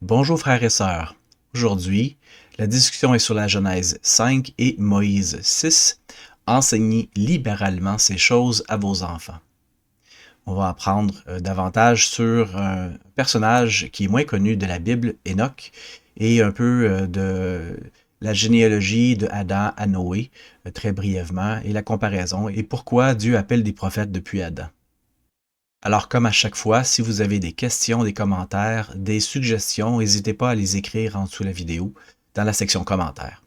Bonjour frères et sœurs. Aujourd'hui, la discussion est sur la Genèse 5 et Moïse 6. Enseignez libéralement ces choses à vos enfants. On va apprendre davantage sur un personnage qui est moins connu de la Bible, Enoch, et un peu de la généalogie de Adam à Noé, très brièvement, et la comparaison, et pourquoi Dieu appelle des prophètes depuis Adam. Alors, comme à chaque fois, si vous avez des questions, des commentaires, des suggestions, n'hésitez pas à les écrire en dessous de la vidéo, dans la section commentaires.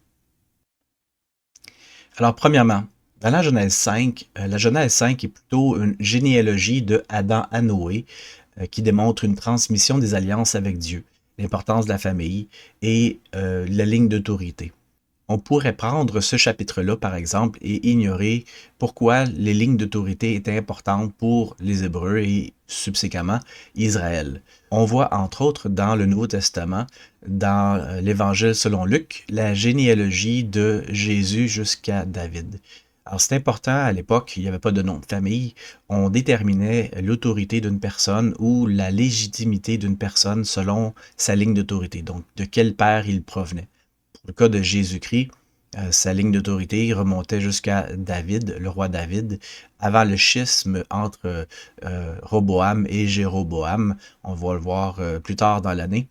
Alors, premièrement, dans la Genèse 5 est plutôt une généalogie de Adam à Noé, qui démontre une transmission des alliances avec Dieu, l'importance de la famille et la ligne d'autorité. On pourrait prendre ce chapitre-là, par exemple, et ignorer pourquoi les lignes d'autorité étaient importantes pour les Hébreux et subséquemment Israël. On voit entre autres dans le Nouveau Testament, dans l'Évangile selon Luc, la généalogie de Jésus jusqu'à David. Alors c'est important, à l'époque, il n'y avait pas de nom de famille, on déterminait l'autorité d'une personne ou la légitimité d'une personne selon sa ligne d'autorité, donc de quel père il provenait. Pour le cas de Jésus-Christ, sa ligne d'autorité remontait jusqu'à David, le roi David, avant le schisme entre Roboam et Jéroboam. On va le voir plus tard dans l'année.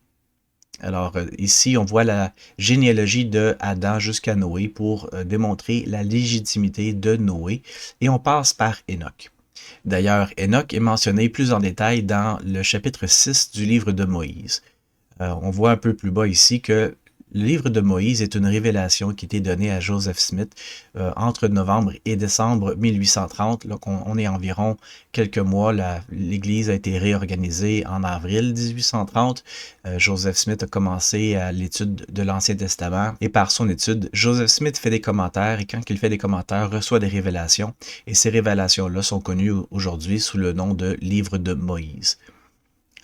Alors ici, on voit la généalogie de Adam jusqu'à Noé pour démontrer la légitimité de Noé. Et on passe par Enoch. D'ailleurs, Enoch est mentionné plus en détail dans le chapitre 6 du livre de Moïse. On voit un peu plus bas ici que le livre de Moïse est une révélation qui a été donnée à Joseph Smith entre novembre et décembre 1830. Donc on est environ quelques mois. L'Église a été réorganisée en avril 1830. Joseph Smith a commencé à l'étude de l'Ancien Testament et par son étude, Joseph Smith fait des commentaires et quand il fait des commentaires, reçoit des révélations. Et ces révélations-là sont connues aujourd'hui sous le nom de livre de Moïse.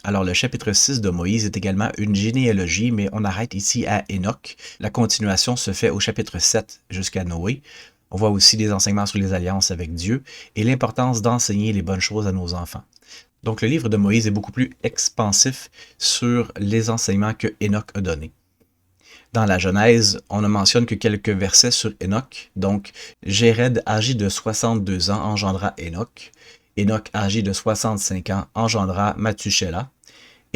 Alors, le chapitre 6 de Moïse est également une généalogie, mais on arrête ici à Enoch. La continuation se fait au chapitre 7 jusqu'à Noé. On voit aussi des enseignements sur les alliances avec Dieu et l'importance d'enseigner les bonnes choses à nos enfants. Donc, le livre de Moïse est beaucoup plus expansif sur les enseignements que Enoch a donnés. Dans la Genèse, on ne mentionne que quelques versets sur Enoch. Donc, Jéred, âgé de 62 ans, engendra Enoch. Enoch, âgé de 65 ans, engendra Mathushéla.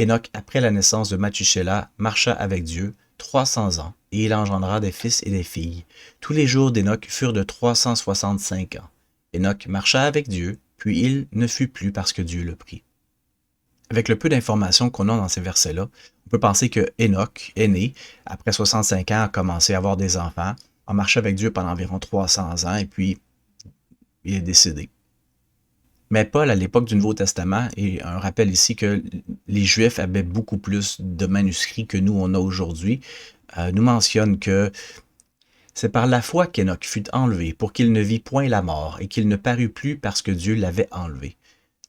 Enoch, après la naissance de Mathushéla, marcha avec Dieu 300 ans, et il engendra des fils et des filles. Tous les jours d'Enoch furent de 365 ans. Enoch marcha avec Dieu, puis il ne fut plus parce que Dieu le prit. Avec le peu d'informations qu'on a dans ces versets-là, on peut penser que Enoch est né, après 65 ans, a commencé à avoir des enfants, a marché avec Dieu pendant environ 300 ans, et puis il est décédé. Mais Paul, à l'époque du Nouveau Testament, et un rappel ici que les Juifs avaient beaucoup plus de manuscrits que nous, on a aujourd'hui, nous mentionne que c'est par la foi qu'Enoch fut enlevé pour qu'il ne vit point la mort et qu'il ne parut plus parce que Dieu l'avait enlevé.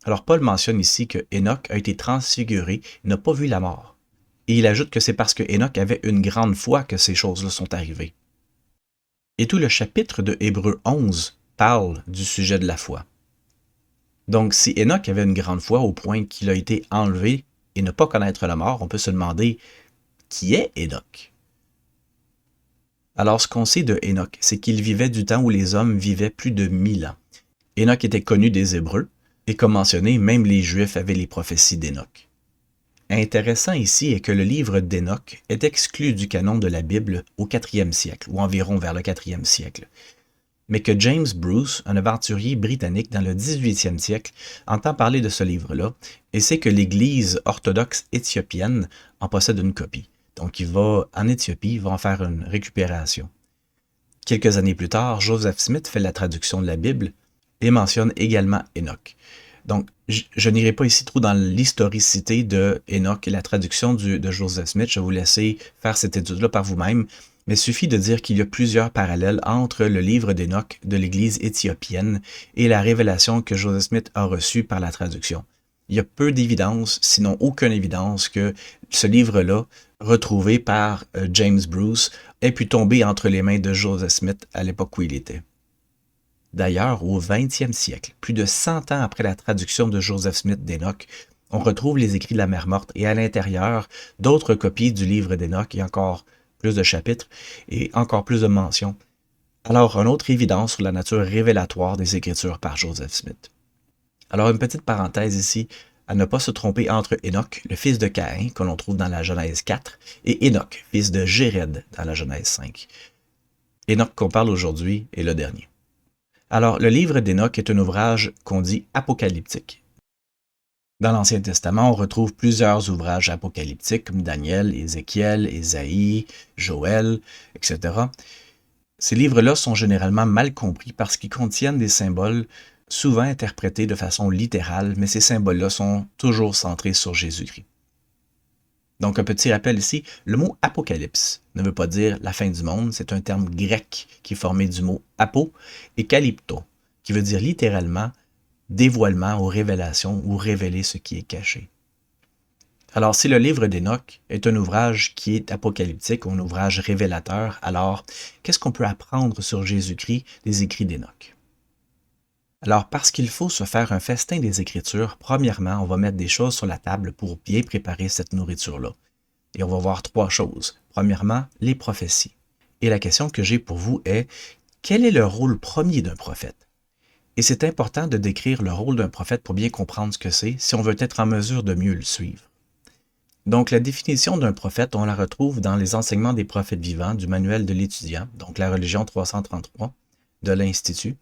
Alors Paul mentionne ici que Enoch a été transfiguré, il n'a pas vu la mort. Et il ajoute que c'est parce que Enoch avait une grande foi que ces choses-là sont arrivées. Et tout le chapitre de Hébreux 11 parle du sujet de la foi. Donc, si Enoch avait une grande foi au point qu'il a été enlevé et ne pas connaître la mort, on peut se demander qui est Enoch? Alors, ce qu'on sait de Enoch, c'est qu'il vivait du temps où les hommes vivaient plus de 1000 ans. Enoch était connu des Hébreux, et comme mentionné, même les Juifs avaient les prophéties d'Enoch. Intéressant ici est que le livre d'Enoch est exclu du canon de la Bible au 4e siècle, ou environ vers le 4e siècle. Mais que James Bruce, un aventurier britannique dans le 18e siècle, entend parler de ce livre-là et sait que l'Église orthodoxe éthiopienne en possède une copie. Donc il va en Éthiopie, il va en faire une récupération. Quelques années plus tard, Joseph Smith fait la traduction de la Bible et mentionne également Enoch. Donc, je n'irai pas ici trop dans l'historicité de Enoch et la traduction de Joseph Smith. Je vais vous laisser faire cette étude-là par vous-même. Mais il suffit de dire qu'il y a plusieurs parallèles entre le livre d'Enoch de l'Église éthiopienne et la révélation que Joseph Smith a reçue par la traduction. Il y a peu d'évidence, sinon aucune évidence, que ce livre-là, retrouvé par James Bruce, ait pu tomber entre les mains de Joseph Smith à l'époque où il était. D'ailleurs, au 20e siècle, plus de 100 ans après la traduction de Joseph Smith d'Enoch, On retrouve les écrits de la mer morte et à l'intérieur, d'autres copies du livre d'Enoch et encore plus de chapitres et encore plus de mentions. Alors, une autre évidence sur la nature révélatoire des Écritures par Joseph Smith. Alors, une petite parenthèse ici, à ne pas se tromper entre Enoch, le fils de Caïn, que l'on trouve dans la Genèse 4, et Enoch, fils de Jéred, dans la Genèse 5. Enoch qu'on parle aujourd'hui est le dernier. Alors, le livre d'Enoch est un ouvrage qu'on dit apocalyptique. Dans l'Ancien Testament, on retrouve plusieurs ouvrages apocalyptiques comme Daniel, Ézéchiel, Ésaïe, Joël, etc. Ces livres-là sont généralement mal compris parce qu'ils contiennent des symboles souvent interprétés de façon littérale, mais ces symboles-là sont toujours centrés sur Jésus-Christ. Donc, un petit rappel ici, le mot apocalypse ne veut pas dire la fin du monde, c'est un terme grec qui est formé du mot apo et kalypto, qui veut dire littéralement dévoilement ou révélation ou révéler ce qui est caché. Alors, si le livre d'Enoch est un ouvrage qui est apocalyptique ou un ouvrage révélateur, alors qu'est-ce qu'on peut apprendre sur Jésus-Christ des écrits d'Enoch? Alors, parce qu'il faut se faire un festin des Écritures, premièrement, on va mettre des choses sur la table pour bien préparer cette nourriture-là. Et on va voir trois choses. Premièrement, les prophéties. Et la question que j'ai pour vous est, quel est le rôle premier d'un prophète? Et c'est important de décrire le rôle d'un prophète pour bien comprendre ce que c'est, si on veut être en mesure de mieux le suivre. Donc, la définition d'un prophète, on la retrouve dans les enseignements des prophètes vivants du manuel de l'étudiant, donc la religion 333 de l'Institut.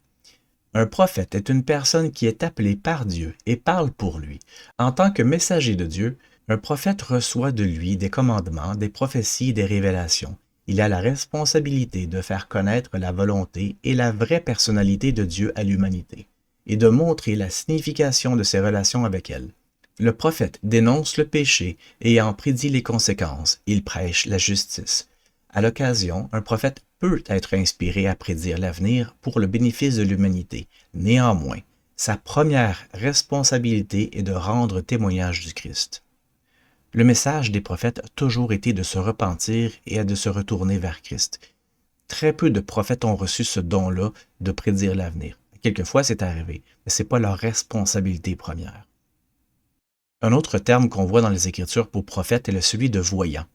Un prophète est une personne qui est appelée par Dieu et parle pour lui. En tant que messager de Dieu, un prophète reçoit de lui des commandements, des prophéties et des révélations. Il a la responsabilité de faire connaître la volonté et la vraie personnalité de Dieu à l'humanité et de montrer la signification de ses relations avec elle. Le prophète dénonce le péché et en prédit les conséquences. Il prêche la justice. À l'occasion, un prophète peut être inspiré à prédire l'avenir pour le bénéfice de l'humanité. Néanmoins, sa première responsabilité est de rendre témoignage du Christ. Le message des prophètes a toujours été de se repentir et de se retourner vers Christ. Très peu de prophètes ont reçu ce don-là de prédire l'avenir. Quelquefois, c'est arrivé, mais ce n'est pas leur responsabilité première. Un autre terme qu'on voit dans les Écritures pour prophète est celui de voyant.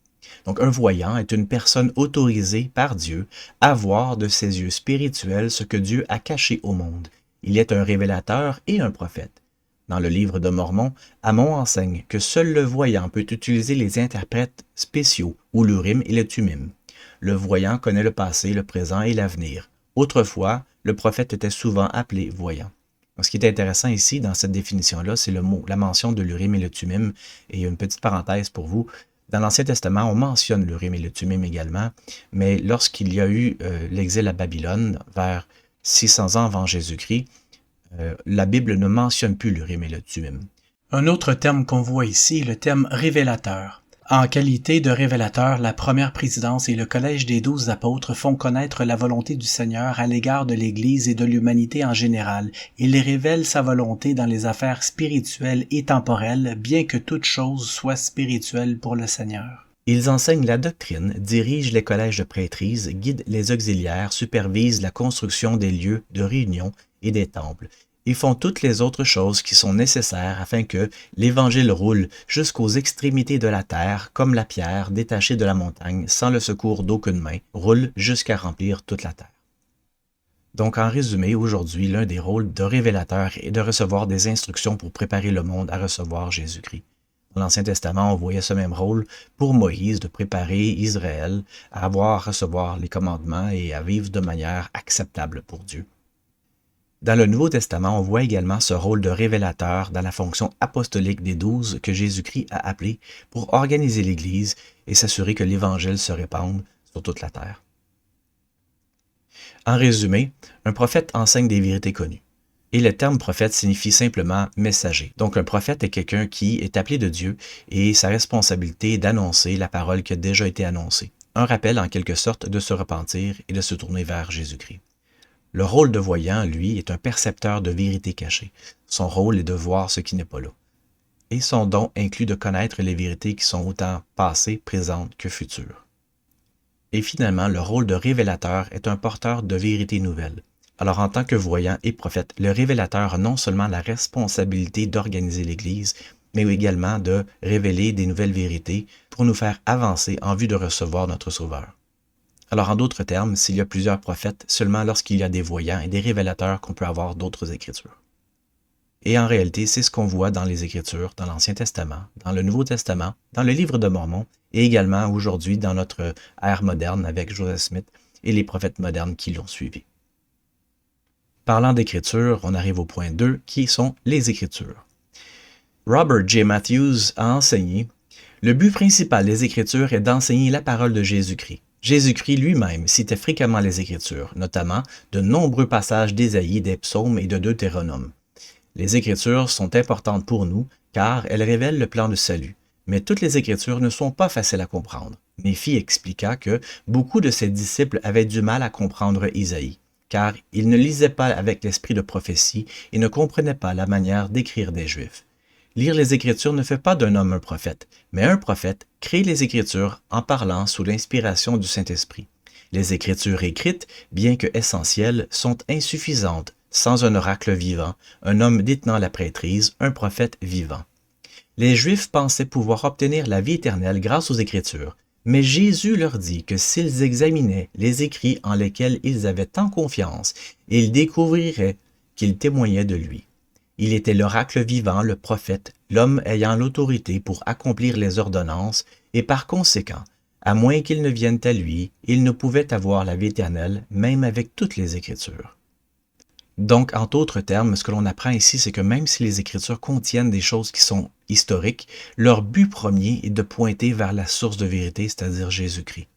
Donc, un voyant est une personne autorisée par Dieu à voir de ses yeux spirituels ce que Dieu a caché au monde. Il est un révélateur et un prophète. Dans le livre de Mormon, Amon enseigne que seul le voyant peut utiliser les interprètes spéciaux, ou l'Urim et le Thummim. Le voyant connaît le passé, le présent et l'avenir. Autrefois, le prophète était souvent appelé voyant. Donc, ce qui est intéressant ici, dans cette définition-là, c'est le mot, la mention de l'Urim et le Thummim. Et une petite parenthèse pour vous. Dans l'Ancien Testament, on mentionne l'Urim et le Thummim également, mais lorsqu'il y a eu l'exil à Babylone, vers 600 ans avant Jésus-Christ, la Bible ne mentionne plus l'Urim et le Thummim. Un autre terme qu'on voit ici est le terme révélateur. En qualité de révélateur, la première présidence et le collège des 12 apôtres font connaître la volonté du Seigneur à l'égard de l'Église et de l'humanité en général. Il révèle sa volonté dans les affaires spirituelles et temporelles, bien que toute chose soit spirituelle pour le Seigneur. Ils enseignent la doctrine, dirigent les collèges de prêtrise, guident les auxiliaires, supervisent la construction des lieux de réunion et des temples. Ils font toutes les autres choses qui sont nécessaires afin que l'Évangile roule jusqu'aux extrémités de la terre, comme la pierre détachée de la montagne, sans le secours d'aucune main, roule jusqu'à remplir toute la terre. Donc, en résumé, aujourd'hui, l'un des rôles de révélateur est de recevoir des instructions pour préparer le monde à recevoir Jésus-Christ. Dans l'Ancien Testament, on voyait ce même rôle pour Moïse de préparer Israël à recevoir les commandements et à vivre de manière acceptable pour Dieu. Dans le Nouveau Testament, on voit également ce rôle de révélateur dans la fonction apostolique des 12 que Jésus-Christ a appelé pour organiser l'Église et s'assurer que l'Évangile se répande sur toute la terre. En résumé, un prophète enseigne des vérités connues. Et le terme prophète signifie simplement messager. Donc un prophète est quelqu'un qui est appelé de Dieu et sa responsabilité est d'annoncer la parole qui a déjà été annoncée. Un rappel en quelque sorte de se repentir et de se tourner vers Jésus-Christ. Le rôle de voyant, lui, est un percepteur de vérités cachées. Son rôle est de voir ce qui n'est pas là. Et son don inclut de connaître les vérités qui sont autant passées, présentes que futures. Et finalement, le rôle de révélateur est un porteur de vérités nouvelles. Alors en tant que voyant et prophète, le révélateur a non seulement la responsabilité d'organiser l'Église, mais également de révéler des nouvelles vérités pour nous faire avancer en vue de recevoir notre Sauveur. Alors en d'autres termes, s'il y a plusieurs prophètes, seulement lorsqu'il y a des voyants et des révélateurs qu'on peut avoir d'autres Écritures. Et en réalité, c'est ce qu'on voit dans les Écritures, dans l'Ancien Testament, dans le Nouveau Testament, dans le Livre de Mormon, et également aujourd'hui dans notre ère moderne avec Joseph Smith et les prophètes modernes qui l'ont suivi. Parlant d'Écriture, on arrive au point 2, qui sont les Écritures. Robert J. Matthews a enseigné « Le but principal des Écritures est d'enseigner la parole de Jésus-Christ. Jésus-Christ lui-même citait fréquemment les Écritures, notamment de nombreux passages d'Ésaïe, des psaumes et de Deutéronome. Les Écritures sont importantes pour nous car elles révèlent le plan de salut. Mais toutes les Écritures ne sont pas faciles à comprendre. Néphi expliqua que beaucoup de ses disciples avaient du mal à comprendre Isaïe, car ils ne lisaient pas avec l'esprit de prophétie et ne comprenaient pas la manière d'écrire des Juifs. Lire les Écritures ne fait pas d'un homme un prophète, mais un prophète crée les Écritures en parlant sous l'inspiration du Saint-Esprit. Les Écritures écrites, bien que essentielles, sont insuffisantes sans un oracle vivant, un homme détenant la prêtrise, un prophète vivant. Les Juifs pensaient pouvoir obtenir la vie éternelle grâce aux Écritures, mais Jésus leur dit que s'ils examinaient les écrits en lesquels ils avaient tant confiance, ils découvriraient qu'ils témoignaient de lui. Il était l'oracle vivant, le prophète, l'homme ayant l'autorité pour accomplir les ordonnances, et par conséquent, à moins qu'ils ne viennent à lui, ils ne pouvaient avoir la vie éternelle, même avec toutes les Écritures. Donc, en d'autres termes, ce que l'on apprend ici, c'est que même si les Écritures contiennent des choses qui sont historiques, leur but premier est de pointer vers la source de vérité, c'est-à-dire Jésus-Christ.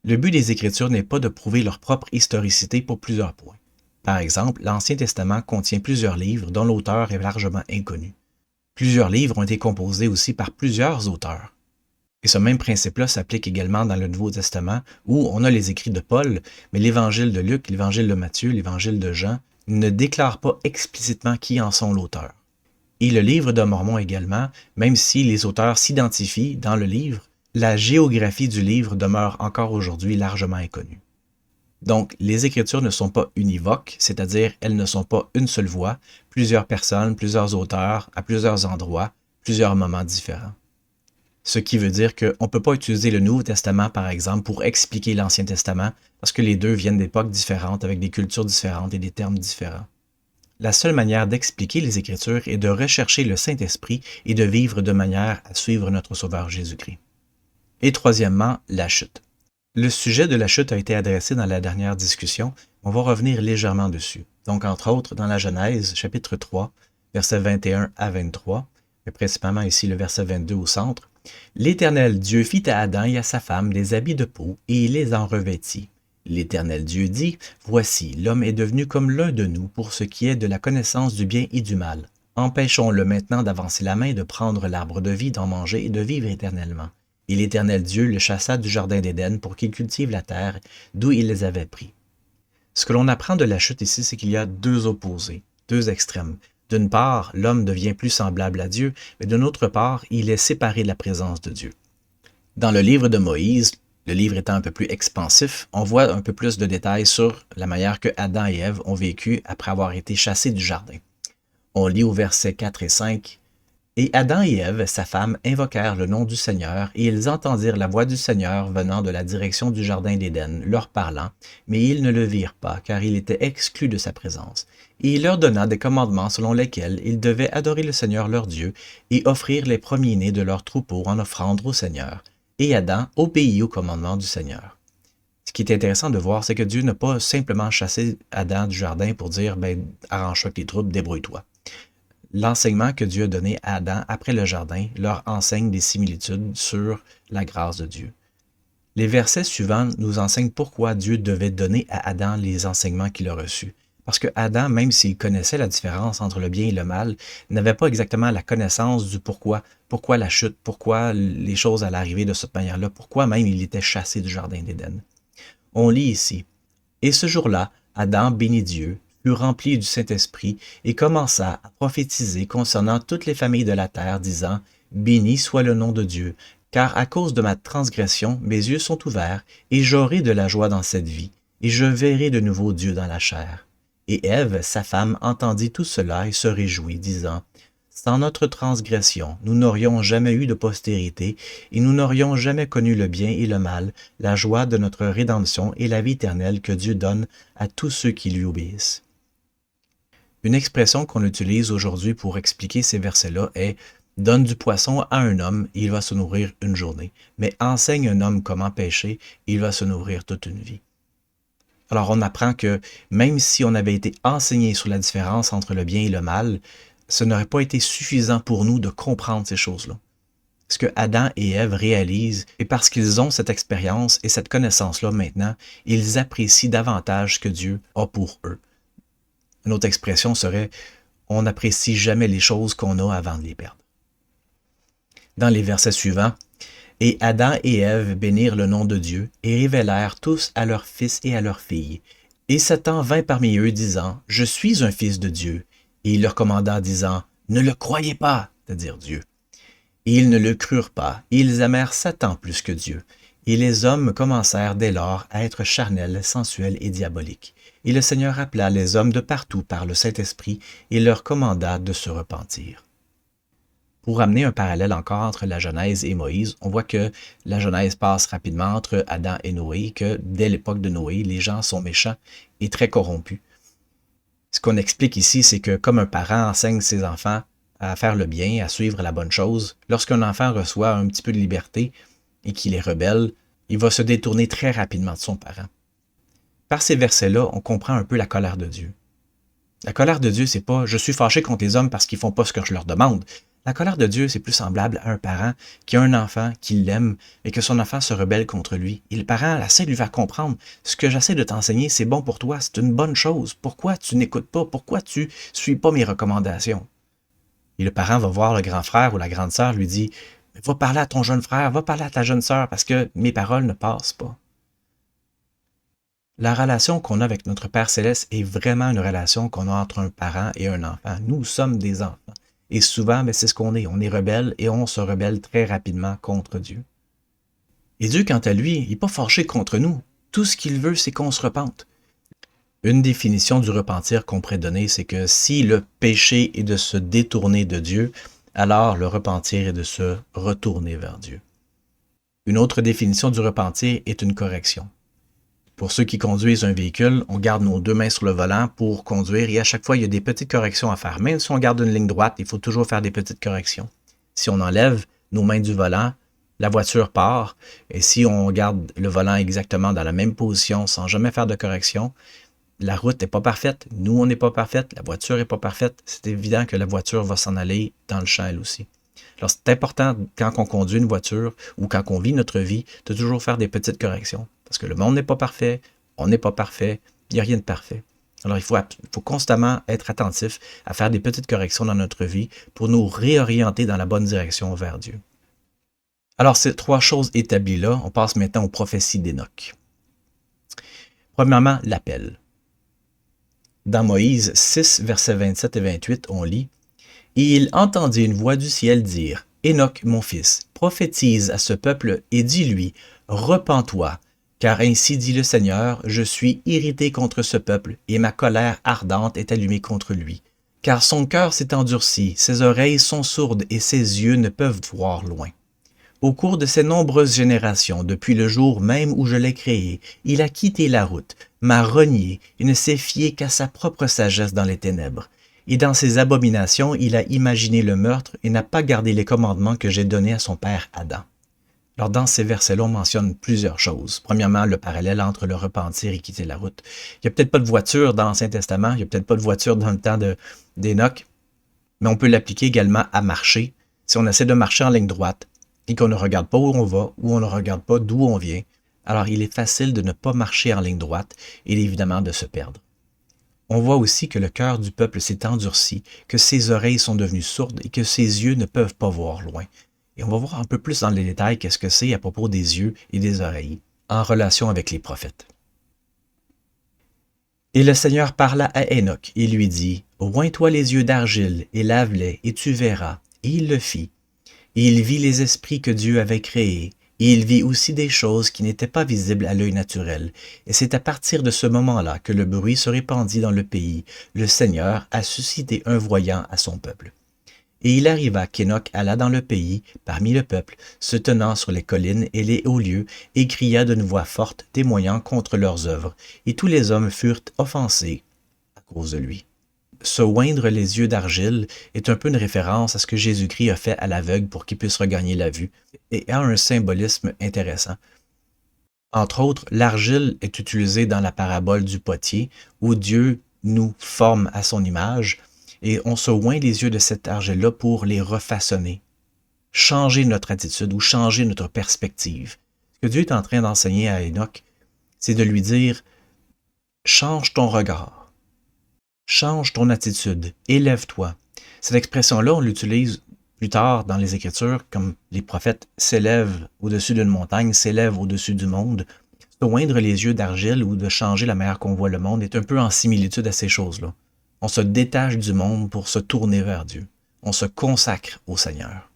Le but des Écritures n'est pas de prouver leur propre historicité pour plusieurs points. Par exemple, l'Ancien Testament contient plusieurs livres dont l'auteur est largement inconnu. Plusieurs livres ont été composés aussi par plusieurs auteurs. Et ce même principe-là s'applique également dans le Nouveau Testament, où on a les écrits de Paul, mais l'Évangile de Luc, l'Évangile de Matthieu, l'Évangile de Jean ne déclarent pas explicitement qui en sont l'auteur. Et le livre de Mormon également, même si les auteurs s'identifient dans le livre, la géographie du livre demeure encore aujourd'hui largement inconnue. Donc, les Écritures ne sont pas univoques, c'est-à-dire elles ne sont pas une seule voix, plusieurs personnes, plusieurs auteurs, à plusieurs endroits, plusieurs moments différents. Ce qui veut dire qu'on ne peut pas utiliser le Nouveau Testament, par exemple, pour expliquer l'Ancien Testament, parce que les deux viennent d'époques différentes, avec des cultures différentes et des termes différents. La seule manière d'expliquer les Écritures est de rechercher le Saint-Esprit et de vivre de manière à suivre notre Sauveur Jésus-Christ. Et troisièmement, la chute. Le sujet de la chute a été adressé dans la dernière discussion, on va revenir légèrement dessus. Donc, entre autres, dans la Genèse, chapitre 3, versets 21 à 23, mais principalement ici le verset 22 au centre, « L'Éternel Dieu fit à Adam et à sa femme des habits de peau, et il les en revêtit. L'Éternel Dieu dit, « Voici, l'homme est devenu comme l'un de nous pour ce qui est de la connaissance du bien et du mal. Empêchons-le maintenant d'avancer la main, de prendre l'arbre de vie, d'en manger et de vivre éternellement. » Et l'Éternel Dieu le chassa du jardin d'Éden pour qu'il cultive la terre, d'où il les avait pris. Ce que l'on apprend de la chute ici, c'est qu'il y a deux opposés, deux extrêmes. D'une part, l'homme devient plus semblable à Dieu, mais d'une autre part, il est séparé de la présence de Dieu. Dans le livre de Moïse, le livre étant un peu plus expansif, on voit un peu plus de détails sur la manière que Adam et Ève ont vécu après avoir été chassés du jardin. On lit au verset 4 et 5, « Et Adam et Ève, sa femme, invoquèrent le nom du Seigneur, et ils entendirent la voix du Seigneur venant de la direction du jardin d'Éden, leur parlant, mais ils ne le virent pas, car il était exclu de sa présence. Et il leur donna des commandements selon lesquels ils devaient adorer le Seigneur leur Dieu, et offrir les premiers-nés de leurs troupeaux en offrande au Seigneur. Et Adam obéit aux commandements du Seigneur. » Ce qui est intéressant de voir, c'est que Dieu n'a pas simplement chassé Adam du jardin pour dire « arrange-toi avec les troubles, débrouille-toi ». L'enseignement que Dieu a donné à Adam après le jardin leur enseigne des similitudes sur la grâce de Dieu. Les versets suivants nous enseignent pourquoi Dieu devait donner à Adam les enseignements qu'il a reçus. Parce que Adam, même s'il connaissait la différence entre le bien et le mal, n'avait pas exactement la connaissance du pourquoi. Pourquoi la chute, pourquoi les choses allaient arriver de cette manière-là, pourquoi même il était chassé du jardin d'Éden. On lit ici, « Et ce jour-là, Adam bénit Dieu, fut rempli du Saint-Esprit et commença à prophétiser concernant toutes les familles de la terre, disant, « Béni soit le nom de Dieu, car à cause de ma transgression, mes yeux sont ouverts, et j'aurai de la joie dans cette vie, et je verrai de nouveau Dieu dans la chair. » Et Ève, sa femme, entendit tout cela et se réjouit, disant, « Sans notre transgression, nous n'aurions jamais eu de postérité, et nous n'aurions jamais connu le bien et le mal, la joie de notre rédemption et la vie éternelle que Dieu donne à tous ceux qui lui obéissent. Une expression qu'on utilise aujourd'hui pour expliquer ces versets-là est « Donne du poisson à un homme, et il va se nourrir une journée, mais enseigne un homme comment pêcher, et il va se nourrir toute une vie. » Alors on apprend que même si on avait été enseigné sur la différence entre le bien et le mal, ce n'aurait pas été suffisant pour nous de comprendre ces choses-là. Ce que Adam et Ève réalisent, et parce qu'ils ont cette expérience et cette connaissance-là maintenant, ils apprécient davantage ce que Dieu a pour eux. Une autre expression serait « on n'apprécie jamais les choses qu'on a avant de les perdre ». Dans les versets suivants, « Et Adam et Ève bénirent le nom de Dieu et révélèrent tous à leurs fils et à leurs filles. Et Satan vint parmi eux, disant, « Je suis un fils de Dieu. » Et il leur commanda, disant, « Ne le croyez pas, c'est-à-dire Dieu. » Et ils ne le crurent pas, et ils aimèrent Satan plus que Dieu. Et les hommes commencèrent dès lors à être charnels, sensuels et diaboliques. Et le Seigneur appela les hommes de partout par le Saint-Esprit et leur commanda de se repentir. Pour amener un parallèle encore entre la Genèse et Moïse, on voit que la Genèse passe rapidement entre Adam et Noé, que dès l'époque de Noé, les gens sont méchants et très corrompus. Ce qu'on explique ici, c'est que comme un parent enseigne ses enfants à faire le bien, à suivre la bonne chose, lorsqu'un enfant reçoit un petit peu de liberté et qu'il est rebelle, il va se détourner très rapidement de son parent. Par ces versets-là, on comprend un peu la colère de Dieu. La colère de Dieu, c'est pas « je suis fâché contre les hommes parce qu'ils font pas ce que je leur demande ». La colère de Dieu, c'est plus semblable à un parent qui a un enfant, qui l'aime, et que son enfant se rebelle contre lui. Et le parent essaie de lui faire comprendre, ce que j'essaie de t'enseigner, c'est bon pour toi, c'est une bonne chose. Pourquoi tu n'écoutes pas? Pourquoi tu suis pas mes recommandations? Et le parent va voir le grand frère ou la grande sœur, lui dit, va parler à ton jeune frère, va parler à ta jeune sœur, parce que mes paroles ne passent pas. La relation qu'on a avec notre Père Céleste est vraiment une relation qu'on a entre un parent et un enfant. Nous sommes des enfants. Et souvent, c'est ce qu'on est. On est rebelle et on se rebelle très rapidement contre Dieu. Et Dieu, quant à lui, il n'est pas fâché contre nous. Tout ce qu'il veut, c'est qu'on se repente. Une définition du repentir qu'on pourrait donner, c'est que si le péché est de se détourner de Dieu, alors le repentir est de se retourner vers Dieu. Une autre définition du repentir est une correction. Pour ceux qui conduisent un véhicule, on garde nos deux mains sur le volant pour conduire et à chaque fois, il y a des petites corrections à faire. Même si on garde une ligne droite, il faut toujours faire des petites corrections. Si on enlève nos mains du volant, la voiture part. Et si on garde le volant exactement dans la même position sans jamais faire de correction, la route n'est pas parfaite. Nous, on n'est pas parfaite. La voiture n'est pas parfaite. C'est évident que la voiture va s'en aller dans le champ elle aussi. Alors, c'est important quand on conduit une voiture ou quand on vit notre vie de toujours faire des petites corrections. Parce que le monde n'est pas parfait, on n'est pas parfait, il n'y a rien de parfait. Alors, il faut constamment être attentif à faire des petites corrections dans notre vie pour nous réorienter dans la bonne direction vers Dieu. Alors, ces trois choses établies-là, on passe maintenant aux prophéties d'Hénoch. Premièrement, l'appel. Dans Moïse 6, versets 27 et 28, on lit « Et il entendit une voix du ciel dire, « Hénoch, mon fils, prophétise à ce peuple et dis-lui, « Repens-toi, car ainsi dit le Seigneur, je suis irrité contre ce peuple, et ma colère ardente est allumée contre lui. Car son cœur s'est endurci, ses oreilles sont sourdes et ses yeux ne peuvent voir loin. Au cours de ces nombreuses générations, depuis le jour même où je l'ai créé, il a quitté la route, m'a renié et ne s'est fié qu'à sa propre sagesse dans les ténèbres. Et dans ses abominations, il a imaginé le meurtre et n'a pas gardé les commandements que j'ai donnés à son père Adam. » Alors, dans ces versets-là, on mentionne plusieurs choses. Premièrement, le parallèle entre le repentir et quitter la route. Il n'y a peut-être pas de voiture dans l'Ancien Testament, il n'y a peut-être pas de voiture dans le temps d'Hénoch, mais on peut l'appliquer également à marcher. Si on essaie de marcher en ligne droite et qu'on ne regarde pas où on va, ou on ne regarde pas d'où on vient, alors il est facile de ne pas marcher en ligne droite et évidemment de se perdre. On voit aussi que le cœur du peuple s'est endurci, que ses oreilles sont devenues sourdes et que ses yeux ne peuvent pas voir loin. Et on va voir un peu plus dans les détails qu'est-ce que c'est à propos des yeux et des oreilles, en relation avec les prophètes. Et le Seigneur parla à Hénoch et lui dit, « Oins-toi les yeux d'argile et lave-les, et tu verras. » Et il le fit. Et il vit les esprits que Dieu avait créés, et il vit aussi des choses qui n'étaient pas visibles à l'œil naturel. Et c'est à partir de ce moment-là que le bruit se répandit dans le pays. Le Seigneur a suscité un voyant à son peuple. Et il arriva qu'Enoch alla dans le pays, parmi le peuple, se tenant sur les collines et les hauts lieux, et cria d'une voix forte, témoignant contre leurs œuvres. Et tous les hommes furent offensés à cause de lui. Se oindre les yeux d'argile est un peu une référence à ce que Jésus-Christ a fait à l'aveugle pour qu'il puisse regagner la vue, et a un symbolisme intéressant. Entre autres, l'argile est utilisée dans la parabole du potier, où Dieu nous forme à son image, et on se oint les yeux de cette argile-là pour les refaçonner, changer notre attitude ou changer notre perspective. Ce que Dieu est en train d'enseigner à Enoch, c'est de lui dire « Change ton regard, change ton attitude, élève-toi ». Cette expression-là, on l'utilise plus tard dans les Écritures, comme les prophètes s'élèvent au-dessus d'une montagne, s'élèvent au-dessus du monde. Se oindre les yeux d'argile ou de changer la manière qu'on voit le monde est un peu en similitude à ces choses-là. On se détache du monde pour se tourner vers Dieu. On se consacre au Seigneur.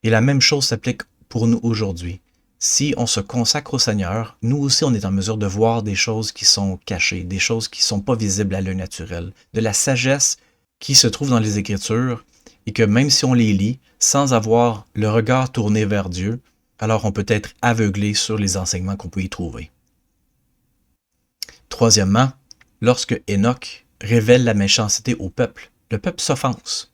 Et la même chose s'applique pour nous aujourd'hui. Si on se consacre au Seigneur, nous aussi on est en mesure de voir des choses qui sont cachées, des choses qui ne sont pas visibles à l'œil naturel, de la sagesse qui se trouve dans les Écritures, et que même si on les lit sans avoir le regard tourné vers Dieu, alors on peut être aveuglé sur les enseignements qu'on peut y trouver. Troisièmement, lorsque Enoch révèle la méchanceté au peuple, le peuple s'offense.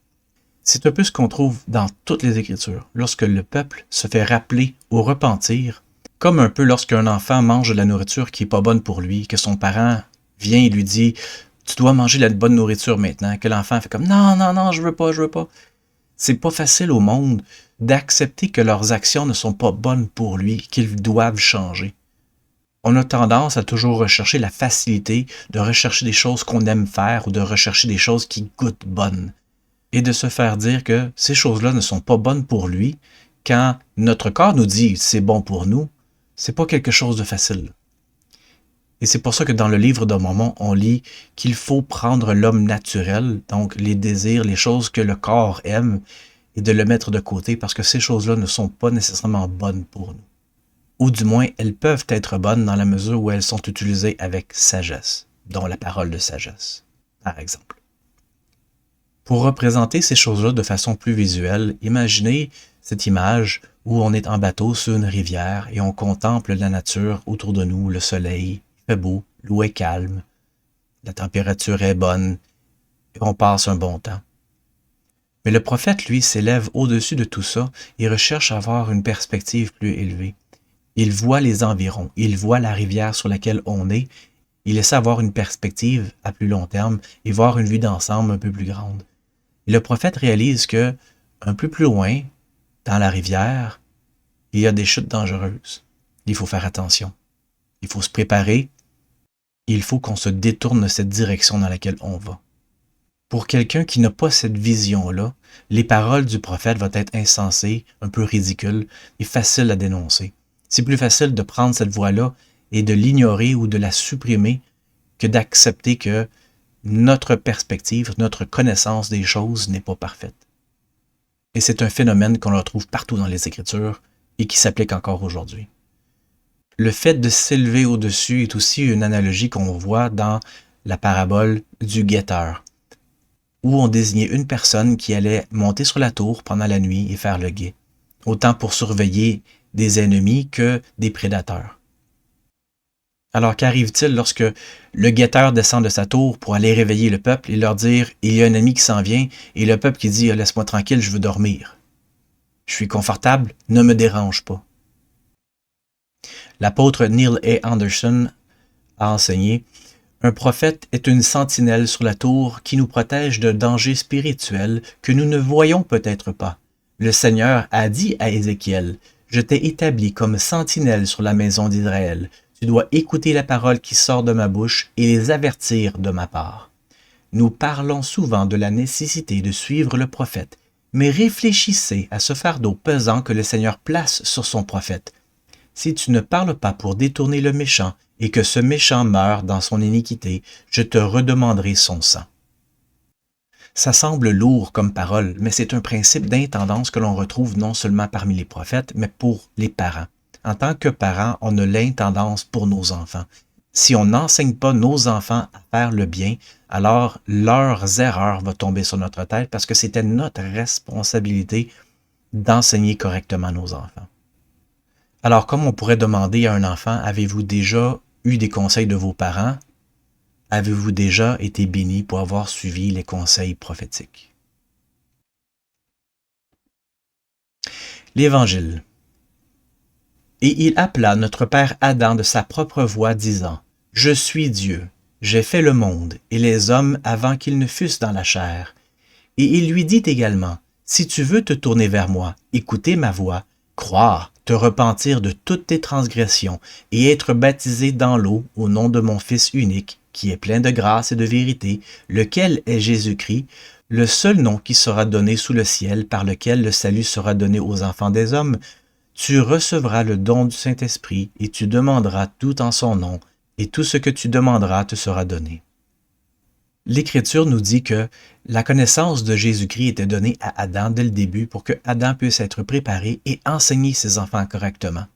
C'est un peu ce qu'on trouve dans toutes les Écritures. Lorsque le peuple se fait rappeler au repentir, comme un peu lorsqu'un enfant mange de la nourriture qui n'est pas bonne pour lui, que son parent vient et lui dit « Tu dois manger la bonne nourriture maintenant », que l'enfant fait comme « Non, non, non, je veux pas, je veux pas ». C'est pas facile au monde d'accepter que leurs actions ne sont pas bonnes pour lui, qu'ils doivent changer. On a tendance à toujours rechercher la facilité, de rechercher des choses qu'on aime faire ou de rechercher des choses qui goûtent bonnes. Et de se faire dire que ces choses-là ne sont pas bonnes pour lui, quand notre corps nous dit c'est bon pour nous, c'est pas quelque chose de facile. Et c'est pour ça que dans le livre de Mormon, on lit qu'il faut prendre l'homme naturel, donc les désirs, les choses que le corps aime, et de le mettre de côté parce que ces choses-là ne sont pas nécessairement bonnes pour nous. Ou du moins, elles peuvent être bonnes dans la mesure où elles sont utilisées avec sagesse, dont la parole de sagesse, par exemple. Pour représenter ces choses-là de façon plus visuelle, imaginez cette image où on est en bateau sur une rivière et on contemple la nature autour de nous, le soleil, il fait beau, l'eau est calme, la température est bonne et on passe un bon temps. Mais le prophète, lui, s'élève au-dessus de tout ça et recherche à avoir une perspective plus élevée. Il voit les environs, il voit la rivière sur laquelle on est, il essaie d'avoir une perspective à plus long terme et voir une vue d'ensemble un peu plus grande. Et le prophète réalise que, un peu plus loin, dans la rivière, il y a des chutes dangereuses. Il faut faire attention. Il faut se préparer. Il faut qu'on se détourne de cette direction dans laquelle on va. Pour quelqu'un qui n'a pas cette vision-là, les paroles du prophète vont être insensées, un peu ridicules et faciles à dénoncer. C'est plus facile de prendre cette voie-là et de l'ignorer ou de la supprimer que d'accepter que notre perspective, notre connaissance des choses n'est pas parfaite. Et c'est un phénomène qu'on retrouve partout dans les Écritures et qui s'applique encore aujourd'hui. Le fait de s'élever au-dessus est aussi une analogie qu'on voit dans la parabole du guetteur, où on désignait une personne qui allait monter sur la tour pendant la nuit et faire le guet, autant pour surveiller des ennemis que des prédateurs. Alors qu'arrive-t-il lorsque le guetteur descend de sa tour pour aller réveiller le peuple et leur dire « Il y a un ennemi qui s'en vient » et le peuple qui dit « Laisse-moi tranquille, je veux dormir. Je suis confortable, ne me dérange pas. » L'apôtre Neil A. Anderson a enseigné « Un prophète est une sentinelle sur la tour qui nous protège de dangers spirituels que nous ne voyons peut-être pas. Le Seigneur a dit à Ézéchiel « Je t'ai établi comme sentinelle sur la maison d'Israël. Tu dois écouter la parole qui sort de ma bouche et les avertir de ma part. » Nous parlons souvent de la nécessité de suivre le prophète, mais réfléchissez à ce fardeau pesant que le Seigneur place sur son prophète. Si tu ne parles pas pour détourner le méchant et que ce méchant meure dans son iniquité, je te redemanderai son sang. Ça semble lourd comme parole, mais c'est un principe d'intendance que l'on retrouve non seulement parmi les prophètes, mais pour les parents. En tant que parents, on a l'intendance pour nos enfants. Si on n'enseigne pas nos enfants à faire le bien, alors leurs erreurs vont tomber sur notre tête parce que c'était notre responsabilité d'enseigner correctement nos enfants. Alors, comme on pourrait demander à un enfant, avez-vous déjà eu des conseils de vos parents? Avez-vous déjà été béni pour avoir suivi les conseils prophétiques? L'Évangile. Et il appela notre père Adam de sa propre voix, disant, « Je suis Dieu, j'ai fait le monde et les hommes avant qu'ils ne fussent dans la chair. » Et il lui dit également, « Si tu veux te tourner vers moi, écouter ma voix, croire, te repentir de toutes tes transgressions et être baptisé dans l'eau au nom de mon Fils unique, qui est plein de grâce et de vérité, lequel est Jésus-Christ, le seul nom qui sera donné sous le ciel par lequel le salut sera donné aux enfants des hommes, tu recevras le don du Saint-Esprit et tu demanderas tout en son nom, et tout ce que tu demanderas te sera donné. » L'Écriture nous dit que la connaissance de Jésus-Christ était donnée à Adam dès le début pour que Adam puisse être préparé et enseigner ses enfants correctement.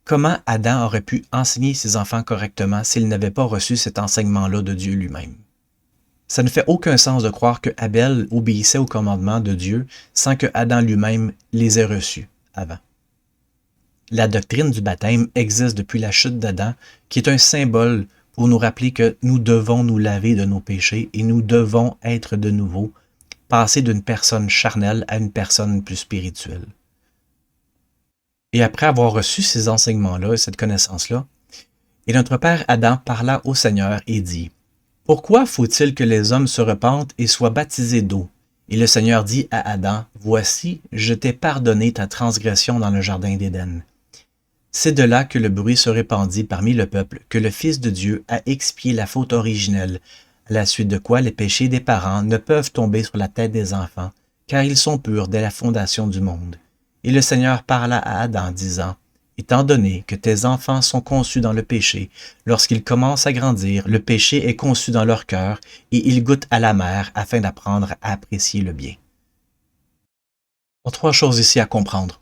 Comment Adam aurait pu enseigner ses enfants correctement s'il n'avait pas reçu cet enseignement-là de Dieu lui-même? Ça ne fait aucun sens de croire que Abel obéissait aux commandements de Dieu sans que Adam lui-même les ait reçus avant. La doctrine du baptême existe depuis la chute d'Adam, qui est un symbole pour nous rappeler que nous devons nous laver de nos péchés et nous devons être de nouveau, passer d'une personne charnelle à une personne plus spirituelle. Et après avoir reçu ces enseignements-là et cette connaissance-là, et notre père Adam parla au Seigneur et dit, « Pourquoi faut-il que les hommes se repentent et soient baptisés d'eau? » Et le Seigneur dit à Adam, « Voici, je t'ai pardonné ta transgression dans le jardin d'Éden. » C'est de là que le bruit se répandit parmi le peuple que le Fils de Dieu a expié la faute originelle, à la suite de quoi les péchés des parents ne peuvent tomber sur la tête des enfants, car ils sont purs dès la fondation du monde. Et le Seigneur parla à Adam, disant, « Étant donné que tes enfants sont conçus dans le péché, lorsqu'ils commencent à grandir, le péché est conçu dans leur cœur, et ils goûtent à l'amer afin d'apprendre à apprécier le bien. » Il y a trois choses ici à comprendre.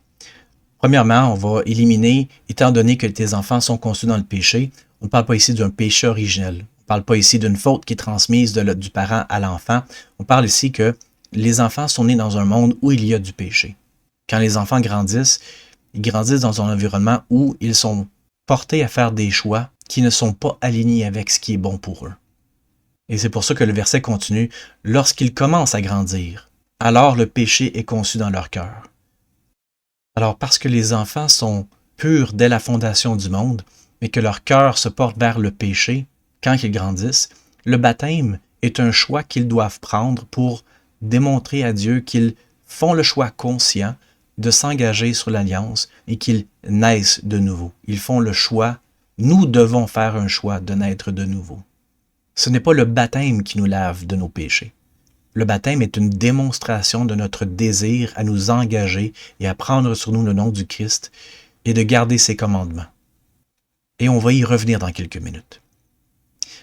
Premièrement, on va éliminer, étant donné que tes enfants sont conçus dans le péché, on ne parle pas ici d'un péché originel. On ne parle pas ici d'une faute qui est transmise du parent à l'enfant. On parle ici que les enfants sont nés dans un monde où il y a du péché. Quand les enfants grandissent, ils grandissent dans un environnement où ils sont portés à faire des choix qui ne sont pas alignés avec ce qui est bon pour eux. Et c'est pour ça que le verset continue, « Lorsqu'ils commencent à grandir, alors le péché est conçu dans leur cœur. » Alors, parce que les enfants sont purs dès la fondation du monde, mais que leur cœur se porte vers le péché quand ils grandissent, le baptême est un choix qu'ils doivent prendre pour démontrer à Dieu qu'ils font le choix conscient de s'engager sur l'alliance et qu'ils naissent de nouveau. Ils font le choix, nous devons faire un choix de naître de nouveau. Ce n'est pas le baptême qui nous lave de nos péchés. Le baptême est une démonstration de notre désir à nous engager et à prendre sur nous le nom du Christ et de garder ses commandements. Et on va y revenir dans quelques minutes.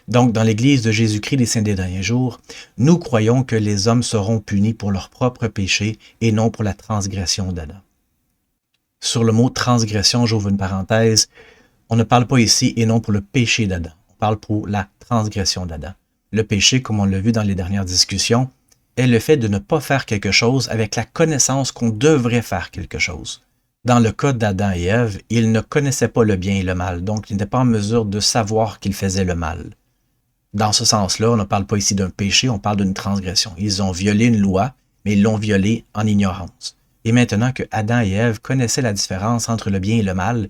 Donc, dans l'Église de Jésus-Christ des Saints des Derniers Jours, nous croyons que les hommes seront punis pour leurs propres péchés et non pour la transgression d'Adam. Sur le mot transgression, j'ouvre une parenthèse, on ne parle pas ici et non pour le péché d'Adam, on parle pour la transgression d'Adam. Le péché, comme on l'a vu dans les dernières discussions, est le fait de ne pas faire quelque chose avec la connaissance qu'on devrait faire quelque chose. Dans le cas d'Adam et Ève, ils ne connaissaient pas le bien et le mal, donc ils n'étaient pas en mesure de savoir qu'ils faisaient le mal. Dans ce sens-là, on ne parle pas ici d'un péché, on parle d'une transgression. Ils ont violé une loi, mais ils l'ont violée en ignorance. Et maintenant que Adam et Ève connaissaient la différence entre le bien et le mal,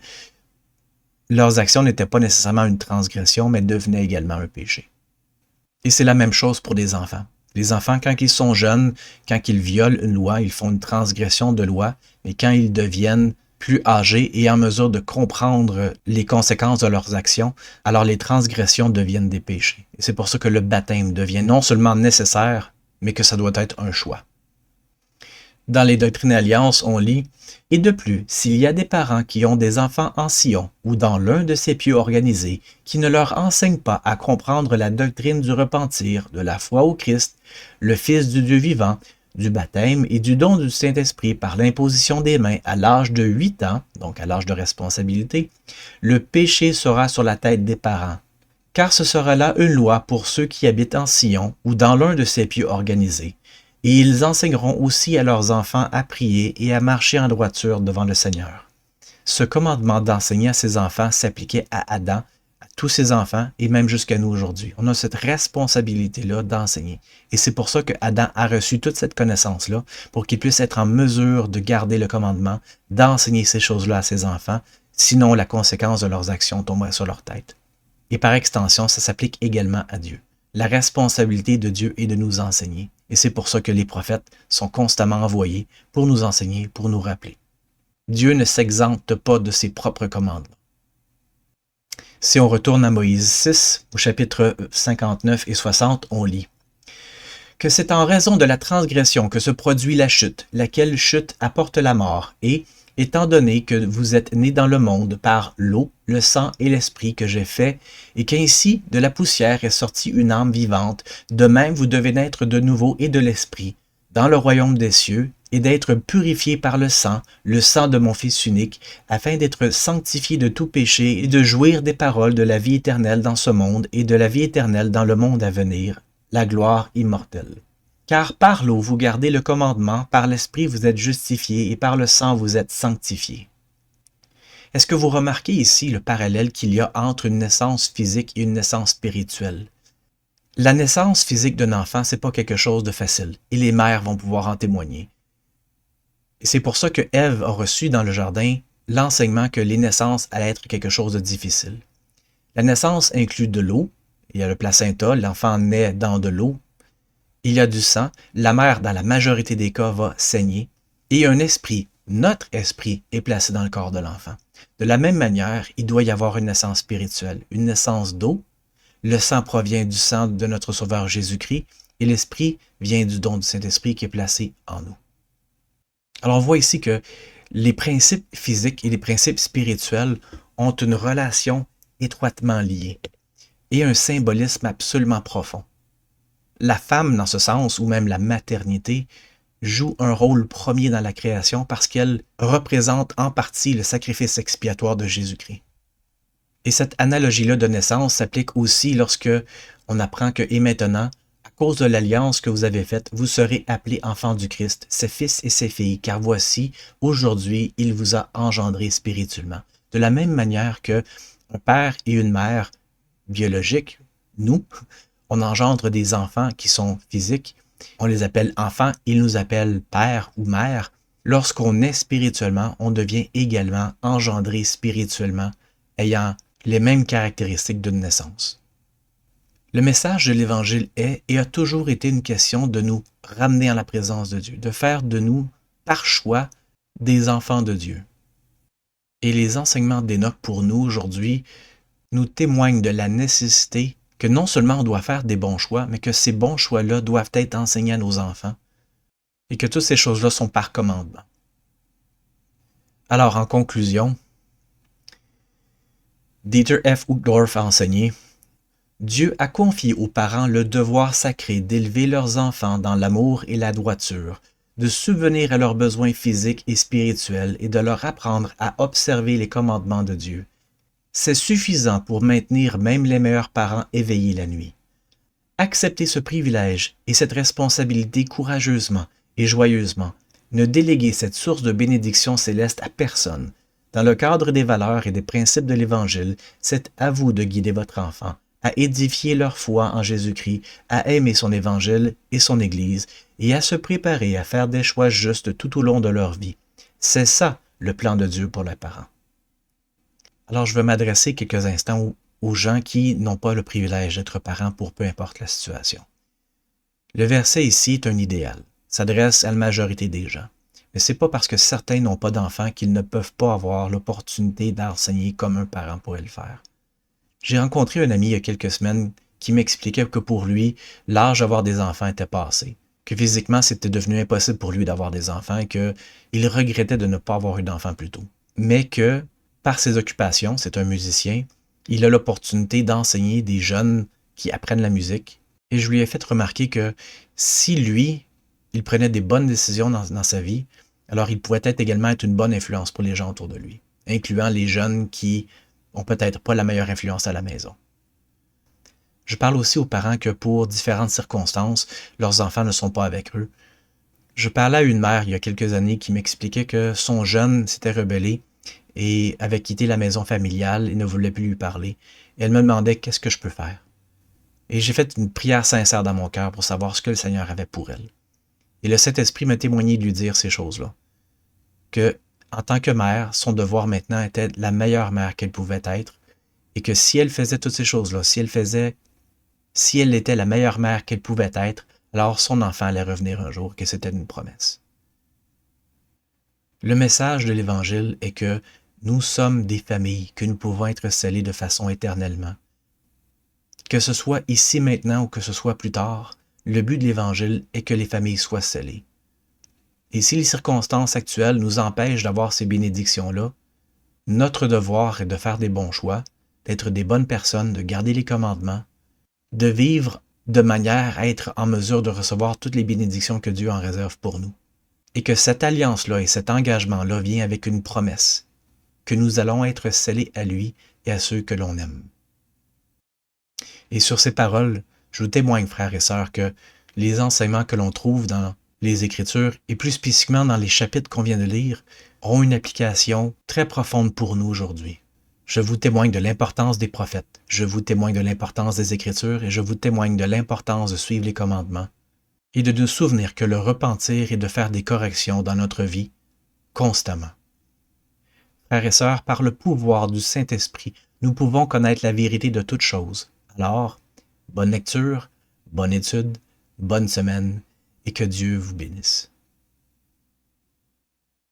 leurs actions n'étaient pas nécessairement une transgression, mais devenaient également un péché. Et c'est la même chose pour les enfants. Les enfants, quand ils sont jeunes, quand ils violent une loi, ils font une transgression de loi, mais quand ils deviennent plus âgés et en mesure de comprendre les conséquences de leurs actions, alors les transgressions deviennent des péchés. Et c'est pour ça que le baptême devient non seulement nécessaire, mais que ça doit être un choix. Dans les Doctrines et Alliances, on lit « Et de plus, s'il y a des parents qui ont des enfants en Sion ou dans l'un de ces pieux organisés, qui ne leur enseignent pas à comprendre la doctrine du repentir, de la foi au Christ, le Fils du Dieu vivant, du baptême et du don du Saint-Esprit par l'imposition des mains à l'âge de 8 ans, donc à l'âge de responsabilité, le péché sera sur la tête des parents. Car ce sera là une loi pour ceux qui habitent en Sion ou dans l'un de ces lieux organisés, et ils enseigneront aussi à leurs enfants à prier et à marcher en droiture devant le Seigneur. Ce commandement d'enseigner à ses enfants s'appliquait à Adam, à tous ses enfants et même jusqu'à nous aujourd'hui. On a cette responsabilité-là d'enseigner. Et c'est pour ça que Adam a reçu toute cette connaissance-là, pour qu'il puisse être en mesure de garder le commandement, d'enseigner ces choses-là à ses enfants, sinon la conséquence de leurs actions tomberait sur leur tête. Et par extension, ça s'applique également à Dieu. La responsabilité de Dieu est de nous enseigner. Et c'est pour ça que les prophètes sont constamment envoyés pour nous enseigner, pour nous rappeler. Dieu ne s'exempte pas de ses propres commandements. Si on retourne à Moïse 6, au chapitre 59 et 60, on lit que c'est en raison de la transgression que se produit la chute, laquelle chute apporte la mort, et, étant donné que vous êtes nés dans le monde par l'eau, le sang et l'esprit que j'ai fait, et qu'ainsi de la poussière est sortie une âme vivante, de même vous devez naître de nouveau et de l'esprit, dans le royaume des cieux, et d'être purifiés par le sang de mon Fils unique, afin d'être sanctifiés de tout péché et de jouir des paroles de la vie éternelle dans ce monde et de la vie éternelle dans le monde à venir, la gloire immortelle. Car par l'eau vous gardez le commandement, par l'esprit vous êtes justifiés et par le sang vous êtes sanctifiés. Est-ce que vous remarquez ici le parallèle qu'il y a entre une naissance physique et une naissance spirituelle? La naissance physique d'un enfant, c'est pas quelque chose de facile, et les mères vont pouvoir en témoigner. Et c'est pour ça que Ève a reçu dans le jardin l'enseignement que les naissances allaient être quelque chose de difficile. La naissance inclut de l'eau, il y a le placenta, l'enfant naît dans de l'eau, il y a du sang, la mère dans la majorité des cas va saigner, et un esprit, notre esprit, est placé dans le corps de l'enfant. De la même manière, il doit y avoir une naissance spirituelle, une naissance d'eau, le sang provient du sang de notre Sauveur Jésus-Christ, et l'esprit vient du don du Saint-Esprit qui est placé en nous. Alors on voit ici que les principes physiques et les principes spirituels ont une relation étroitement liée et un symbolisme absolument profond. La femme, dans ce sens, ou même la maternité, joue un rôle premier dans la création parce qu'elle représente en partie le sacrifice expiatoire de Jésus-Christ. Et cette analogie-là de naissance s'applique aussi lorsque on apprend que, et maintenant, à cause de l'alliance que vous avez faite, vous serez appelés enfants du Christ, ses fils et ses filles, car voici, aujourd'hui, il vous a engendrés spirituellement. De la même manière que un père et une mère biologiques, nous, on engendre des enfants qui sont physiques, on les appelle enfants, ils nous appellent père ou mère. Lorsqu'on est spirituellement, on devient également engendré spirituellement, ayant les mêmes caractéristiques d'une naissance. Le message de l'Évangile est et a toujours été une question de nous ramener à la présence de Dieu, de faire de nous, par choix, des enfants de Dieu. Et les enseignements d'Enoch pour nous aujourd'hui nous témoignent de la nécessité que non seulement on doit faire des bons choix, mais que ces bons choix-là doivent être enseignés à nos enfants et que toutes ces choses-là sont par commandement. Alors, en conclusion, Dieter F. Uchtdorf a enseigné « Dieu a confié aux parents le devoir sacré d'élever leurs enfants dans l'amour et la droiture, de subvenir à leurs besoins physiques et spirituels et de leur apprendre à observer les commandements de Dieu. C'est suffisant pour maintenir même les meilleurs parents éveillés la nuit. Acceptez ce privilège et cette responsabilité courageusement et joyeusement. Ne déléguez cette source de bénédiction céleste à personne. Dans le cadre des valeurs et des principes de l'Évangile, c'est à vous de guider votre enfant, à édifier leur foi en Jésus-Christ, à aimer son Évangile et son Église, et à se préparer à faire des choix justes tout au long de leur vie. C'est ça le plan de Dieu pour les parents. Alors je veux m'adresser quelques instants aux gens qui n'ont pas le privilège d'être parents pour peu importe la situation. Le verset ici est un idéal, s'adresse à la majorité des gens. Mais c'est pas parce que certains n'ont pas d'enfants qu'ils ne peuvent pas avoir l'opportunité d'enseigner comme un parent pourrait le faire. J'ai rencontré un ami il y a quelques semaines qui m'expliquait que pour lui, l'âge d'avoir des enfants était passé, que physiquement c'était devenu impossible pour lui d'avoir des enfants et qu'il regrettait de ne pas avoir eu d'enfants plus tôt. Mais que, par ses occupations, c'est un musicien, il a l'opportunité d'enseigner des jeunes qui apprennent la musique. Et je lui ai fait remarquer que si lui, il prenait des bonnes décisions dans sa vie, alors il pourrait également être une bonne influence pour les gens autour de lui, incluant les jeunes qui ont peut-être pas la meilleure influence à la maison. Je parle aussi aux parents que pour différentes circonstances, leurs enfants ne sont pas avec eux. Je parlais à une mère il y a quelques années qui m'expliquait que son jeune s'était rebellé et avait quitté la maison familiale et ne voulait plus lui parler. Et elle me demandait qu'est-ce que je peux faire. Et j'ai fait une prière sincère dans mon cœur pour savoir ce que le Seigneur avait pour elle. Et le Saint-Esprit m'a témoigné de lui dire ces choses-là. Que, en tant que mère, son devoir maintenant était la meilleure mère qu'elle pouvait être. Et que si elle faisait toutes ces choses-là, si elle était la meilleure mère qu'elle pouvait être, alors son enfant allait revenir un jour, que c'était une promesse. Le message de l'Évangile est que nous sommes des familles, que nous pouvons être scellés de façon éternellement. Que ce soit ici maintenant ou que ce soit plus tard, le but de l'Évangile est que les familles soient scellées. Et si les circonstances actuelles nous empêchent d'avoir ces bénédictions-là, notre devoir est de faire des bons choix, d'être des bonnes personnes, de garder les commandements, de vivre de manière à être en mesure de recevoir toutes les bénédictions que Dieu en réserve pour nous. Et que cette alliance-là et cet engagement-là vient avec une promesse, que nous allons être scellés à lui et à ceux que l'on aime. Et sur ces paroles, je vous témoigne, frères et sœurs, que les enseignements que l'on trouve dans les Écritures, et plus spécifiquement dans les chapitres qu'on vient de lire, auront une application très profonde pour nous aujourd'hui. Je vous témoigne de l'importance des prophètes, je vous témoigne de l'importance des Écritures et je vous témoigne de l'importance de suivre les commandements et de nous souvenir que le repentir est de faire des corrections dans notre vie constamment. Frères et sœurs, par le pouvoir du Saint-Esprit, nous pouvons connaître la vérité de toutes choses. Alors, bonne lecture, bonne étude, bonne semaine et que Dieu vous bénisse.